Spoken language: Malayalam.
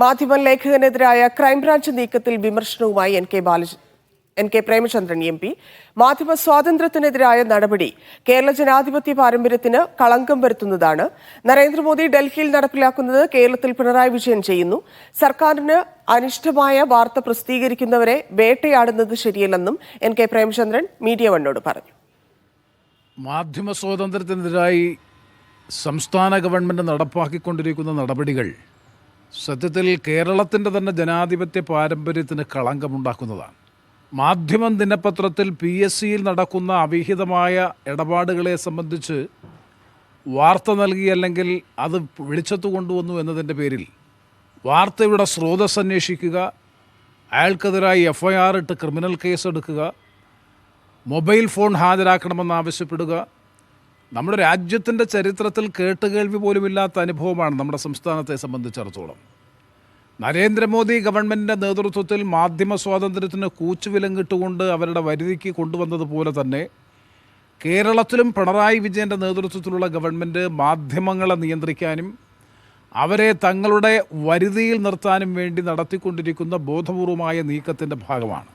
മാധ്യമലേഖകനെതിരായ ക്രൈംബ്രാഞ്ച് നീക്കത്തിൽ വിമർശനവുമായി N K Premachandran M P. മാധ്യമ സ്വാതന്ത്ര്യത്തിനെതിരായ നടപടി കേരള ജനാധിപത്യ പാരമ്പര്യത്തിന് കളങ്കം വരുത്തുന്നതാണ്. നരേന്ദ്രമോദി ഡൽഹിയിൽ നടപ്പിലാക്കുന്നത് കേരളത്തിൽ പിണറായി വിജയൻ ചെയ്യുന്നു. സർക്കാരിന് അനിഷ്ടമായ വാർത്ത പ്രസിദ്ധീകരിക്കുന്നവരെ വേട്ടയാടുന്നത് ശരിയല്ലെന്നും എൻ കെ പ്രേമചന്ദ്രൻ മീഡിയ വണ്ണോട് പറഞ്ഞു. മാധ്യമ സ്വാതന്ത്ര്യത്തിനെതിരായി സംസ്ഥാന ഗവൺമെൻറ് നടപ്പാക്കിക്കൊണ്ടിരിക്കുന്ന നടപടികൾ സത്യത്തിൽ കേരളത്തിൻ്റെ തന്നെ ജനാധിപത്യ പാരമ്പര്യത്തിന് കളങ്കമുണ്ടാക്കുന്നതാണ്. മാധ്യമം ദിനപത്രത്തിൽ PSCയിൽ നടക്കുന്ന അവിഹിതമായ ഇടപാടുകളെ സംബന്ധിച്ച് വാർത്ത നൽകി അല്ലെങ്കിൽ അത് വെളിച്ചത്ത് കൊണ്ടുവന്നു എന്നതിൻ്റെ പേരിൽ വാർത്തയുടെ സ്രോതസ് അന്വേഷിക്കുക, അയാൾക്കെതിരായി FIR ഇട്ട് ക്രിമിനൽ കേസ് എടുക്കുക, മൊബൈൽ ഫോൺ ഹാജരാക്കണമെന്നാവശ്യപ്പെടുക, നമ്മുടെ രാജ്യത്തിൻ്റെ ചരിത്രത്തിൽ കേട്ടുകേൾവി പോലുമില്ലാത്ത അനുഭവമാണ് നമ്മുടെ സംസ്ഥാനത്തെ സംബന്ധിച്ചിടത്തോളം. നരേന്ദ്രമോദി ഗവൺമെൻറ്റിൻ്റെ നേതൃത്വത്തിൽ മാധ്യമ സ്വാതന്ത്ര്യത്തിന് കൂച്ചുവിലങ്ങിട്ടുകൊണ്ട് അവരുടെ വരുതിക്ക് കൊണ്ടുവന്നതുപോലെ തന്നെ കേരളത്തിലും പിണറായി വിജയൻ്റെ നേതൃത്വത്തിലുള്ള ഗവൺമെൻറ് മാധ്യമങ്ങളെ നിയന്ത്രിക്കാനും അവരെ തങ്ങളുടെ വരുതിയിൽ നിർത്താനും വേണ്ടി നടത്തിക്കൊണ്ടിരിക്കുന്ന ബോധപൂർവമായ നീക്കത്തിൻ്റെ ഭാഗമാണ്.